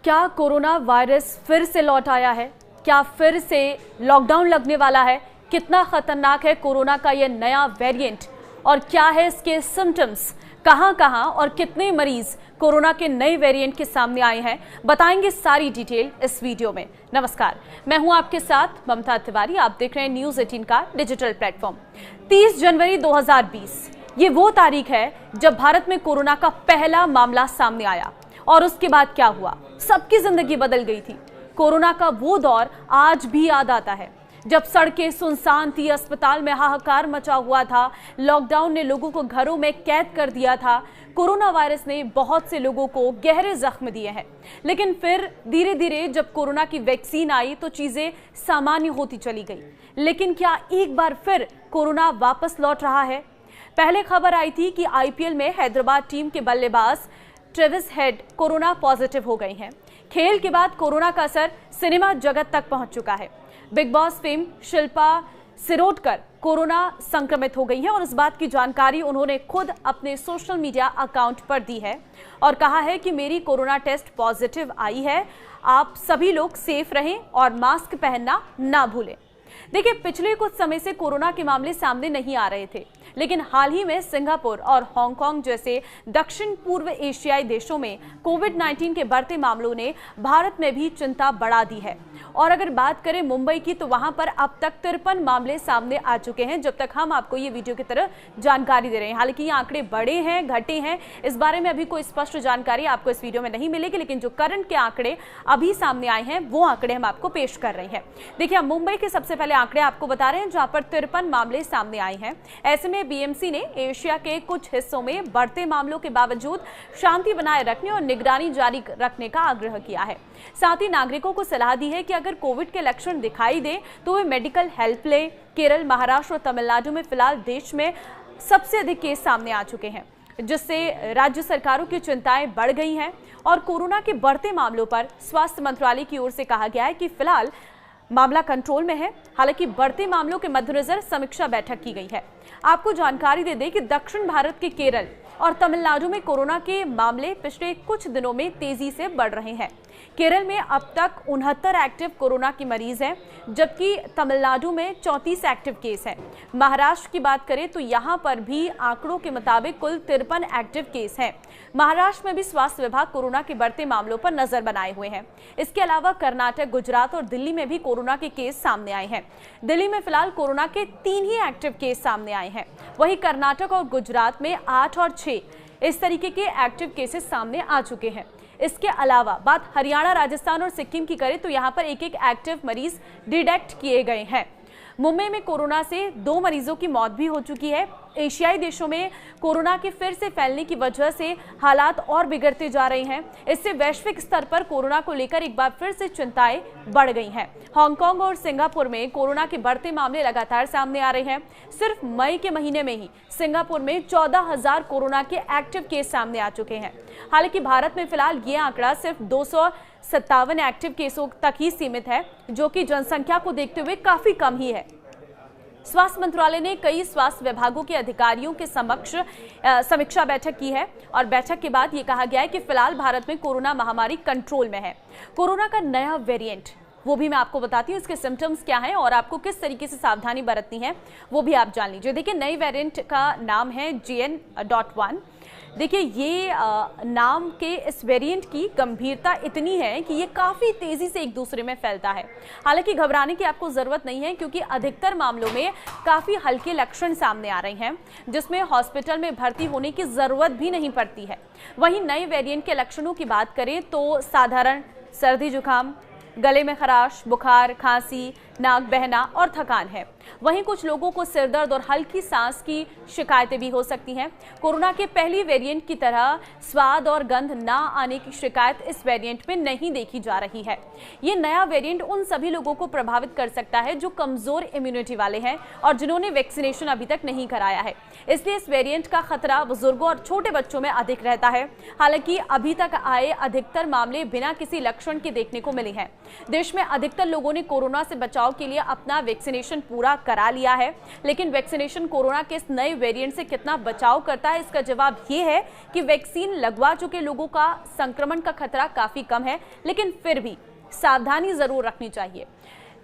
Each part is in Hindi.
क्या कोरोना वायरस फिर से लौट आया है? क्या फिर से लॉकडाउन लगने वाला है? कितना खतरनाक है कोरोना का यह नया वेरिएंट और क्या है इसके सिम्टम्स? कहां और कितने मरीज कोरोना के नए वेरिएंट के सामने आए हैं, बताएंगे सारी डिटेल इस वीडियो में। नमस्कार, मैं हूं आपके साथ ममता तिवारी। आप देख रहे हैं न्यूज 18 का डिजिटल प्लेटफॉर्म। 30 जनवरी 2020 ये वो तारीख है जब भारत में कोरोना का पहला मामला सामने आया और उसके बाद क्या हुआ, सबकी जिंदगी बदल गई थी। कोरोना का वो दौर आज भी याद आता है जब सड़कें सुनसान थी, अस्पताल में हाहाकार मचा हुआ था, लॉकडाउन ने लोगों को घरों में कैद कर दिया था। कोरोना वायरस ने बहुत से लोगों को गहरे जख्म दिए हैं, लेकिन फिर धीरे धीरे जब कोरोना की वैक्सीन आई तो चीजें सामान्य होती चली गई। लेकिन क्या एक बार फिर कोरोना वापस लौट रहा है? पहले खबर आई थी कि आईपीएल में हैदराबाद टीम के बल्लेबाज ट्रेविस हेड कोरोना पॉजिटिव हो गए हैं। खेल के बाद कोरोना का असर सिनेमा जगत तक पहुंच चुका है। Big boss fame Shilpa Shirodkar corona संक्रमित हो गई हैं और इस बात की जानकारी उन्होंने खुद अपने सोशल मीडिया अकाउंट पर दी है और कहा है कि मेरी कोरोना टेस्ट पॉजिटिव आई है, आप सभी लोग सेफ रहें और मास्क पहनना ना भूलें। देखिए, पिछले कुछ समय से कोरोना के मामले सामने नहीं आ रहे थे, लेकिन हाल ही में सिंगापुर और हांगकांग जैसे दक्षिण पूर्व एशियाई देशों में कोविड-19 के बढ़ते मामलों ने भारत में भी चिंता बढ़ा दी है। और अगर बात करें मुंबई की, तो वहां पर अब तक 53 मामले सामने आ चुके हैं जब तक हम आपको ये वीडियो की तरह जानकारी दे रहे हैं। हालांकि ये आंकड़े बढ़े हैं, घटे हैं, इस बारे में अभी कोई स्पष्ट जानकारी आपको इस वीडियो में नहीं मिलेगी, लेकिन जो करंट के आंकड़े अभी सामने आए हैं वो आंकड़े हम आपको पेश कर रहे हैं। देखिए, हम मुंबई के सबसे पहले आंकड़े आपको बता रहे हैं जहां पर 53 मामले सामने आए हैं। ऐसे में बीएमसी ने एशिया के कुछ हिस्सों में बढ़ते मामलों के बावजूद शांति बनाए रखने और निगरानी जारी रखने का आग्रह किया है। साथ ही नागरिकों को सलाह दी है कि अगर कोविड के लक्षण दिखाई दे तो वे मेडिकल हेल्प लें। केरल, महाराष्ट्र और तमिलनाडु में फिलहाल देश में सबसे अधिक केस सामने आ चुके हैं, जिससे राज्य सरकारों की चिंताएं बढ़ गई हैं और कोरोना के बढ़ते मामलों पर स्वास्थ्य मंत्रालय की ओर से कहा गया है कि फिलहाल मामला कंट्रोल में है। हालांकि बढ़ते मामलों के मद्देनजर समीक्षा बैठक की गई है। आपको जानकारी दे दें कि दक्षिण भारत के केरल और तमिलनाडु में कोरोना के मामले पिछले कुछ दिनों में तेजी से बढ़ रहे हैं। केरल में अब तक 69 एक्टिव कोरोना के मरीज हैं, जबकि तमिलनाडु में 34 एक्टिव केस हैं। महाराष्ट्र की बात करें तो यहां पर भी आंकड़ों के मुताबिक कुल 53 एक्टिव केस हैं। महाराष्ट्र में भी स्वास्थ्य विभाग कोरोना के बढ़ते मामलों पर नजर बनाए हुए हैं। इसके अलावा कर्नाटक, गुजरात और दिल्ली में भी कोरोना के केस सामने आए हैं। दिल्ली में फिलहाल कोरोना के 3 ही एक्टिव केस सामने आए हैं। वहीं कर्नाटक और गुजरात में 8 और 6 इस तरीके के एक्टिव केसेस सामने आ चुके हैं। इसके अलावा बात हरियाणा, राजस्थान और सिक्किम की करें तो यहां पर एक एक्टिव मरीज डिटेक्ट किए गए हैं। मुंबई में कोरोना से 2 मरीजों की मौत भी हो चुकी है। एशियाई देशों में कोरोना के फिर से फैलने की वजह से हालात और बिगड़ते जा रहे हैं। इससे वैश्विक स्तर पर कोरोना को लेकर एक बार फिर से चिंताएं बढ़ गई हैं। हांगकांग और सिंगापुर में कोरोना के बढ़ते मामले लगातार सामने आ रहे हैं। सिर्फ मई के महीने में ही सिंगापुर में 14,000 कोरोना के एक्टिव केस सामने आ चुके हैं। हालांकि भारत में फिलहाल ये आंकड़ा सिर्फ 257 एक्टिव केसों तक ही सीमित है, जो कि जनसंख्या को देखते हुए काफी कम ही है। स्वास्थ्य मंत्रालय ने कई स्वास्थ्य विभागों के अधिकारियों के समक्ष समीक्षा बैठक की है और बैठक के बाद ये कहा गया है कि फिलहाल भारत में कोरोना महामारी कंट्रोल में है। कोरोना का नया वेरिएंट वो भी मैं आपको बताती हूँ, इसके सिम्टम्स क्या हैं और आपको किस तरीके से सावधानी बरतनी है वो भी आप जान लीजिए। देखिए, नई वेरिएंट का नाम है JN.1। देखिए, ये नाम के इस वेरिएंट की गंभीरता इतनी है कि ये काफ़ी तेज़ी से एक दूसरे में फैलता है। हालांकि घबराने की आपको ज़रूरत नहीं है, क्योंकि अधिकतर मामलों में काफ़ी हल्के लक्षण सामने आ रहे हैं, जिसमें हॉस्पिटल में भर्ती होने की ज़रूरत भी नहीं पड़ती है। वहीं नए वेरिएंट के लक्षणों की बात करें तो साधारण सर्दी जुकाम, गले में खराश, बुखार, खांसी, नाक बहना और थकान है। वहीं कुछ लोगों को सिरदर्द और हल्की सांस की शिकायतें भी हो सकती हैं। कोरोना के पहली वेरिएंट की तरह स्वाद और गंध ना आने की शिकायत इस वेरिएंट में नहीं देखी जा रही है। ये नया वेरिएंट उन सभी लोगों को प्रभावित कर सकता है जो कमजोर इम्यूनिटी वाले हैं और जिन्होंने वैक्सीनेशन अभी तक नहीं कराया है। इसलिए इस वेरिएंट का खतरा बुजुर्गों और छोटे बच्चों में अधिक रहता है। हालांकि अभी तक आए अधिकतर मामले बिना किसी लक्षण के देखने को मिले हैं। देश में अधिकतर लोगों ने कोरोना से बचाव के लिए अपना वैक्सीनेशन पूरा पूरा करा लिया है, लेकिन वैक्सीनेशन कोरोना के इस नए वेरिएंट से कितना बचाव करता है, इसका जवाब ये है कि वैक्सीन लगवा चुके लोगों का संक्रमण का खतरा काफी कम है, लेकिन फिर भी सावधानी जरूर रखनी चाहिए।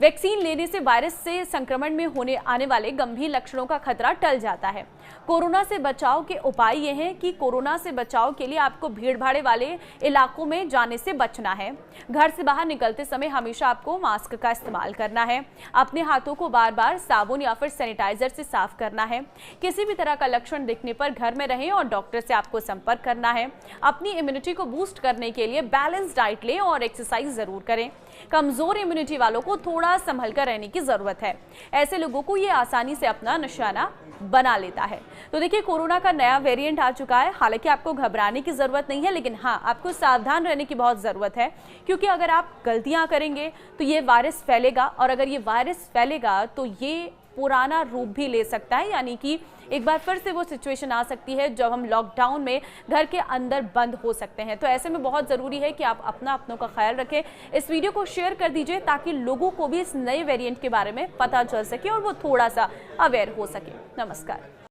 वैक्सीन लेने से वायरस से संक्रमण में होने आने वाले गंभीर लक्षणों का खतरा टल जाता है। कोरोना से बचाव के उपाय ये हैं कि कोरोना से बचाव के लिए आपको भीड़-भाड़ वाले इलाकों में जाने से बचना है। घर से बाहर निकलते समय हमेशा आपको मास्क का इस्तेमाल करना है। अपने हाथों को बार-बार साबुन या फिर सैनिटाइजर से साफ करना है। किसी भी तरह का लक्षण दिखने पर घर में रहें और डॉक्टर से आपको संपर्क करना है। अपनी इम्यूनिटी को बूस्ट करने के लिए बैलेंस डाइट लें और एक्सरसाइज जरूर करें। कमजोर इम्यूनिटी वालों को थोड़ा संभल कर रहने की जरूरत है। ऐसे लोगों को ये आसानी से अपना निशाना बना लेता है। तो देखिए, कोरोना का नया वेरिएंट आ चुका है। हालांकि आपको घबराने की जरूरत नहीं है, लेकिन हाँ, आपको सावधान रहने की बहुत जरूरत है, क्योंकि अगर आप गलतियां करेंगे तो ये वायरस फैलेगा, और अगर ये वायरस फैलेगा तो ये पुराना रूप भी ले सकता है, यानी कि एक बार फिर से वो सिचुएशन आ सकती है जब हम लॉकडाउन में घर के अंदर बंद हो सकते हैं। तो ऐसे में बहुत ज़रूरी है कि आप अपनों का ख्याल रखें। इस वीडियो को शेयर कर दीजिए ताकि लोगों को भी इस नए वेरिएंट के बारे में पता चल सके और वो थोड़ा सा अवेयर हो सके। नमस्कार।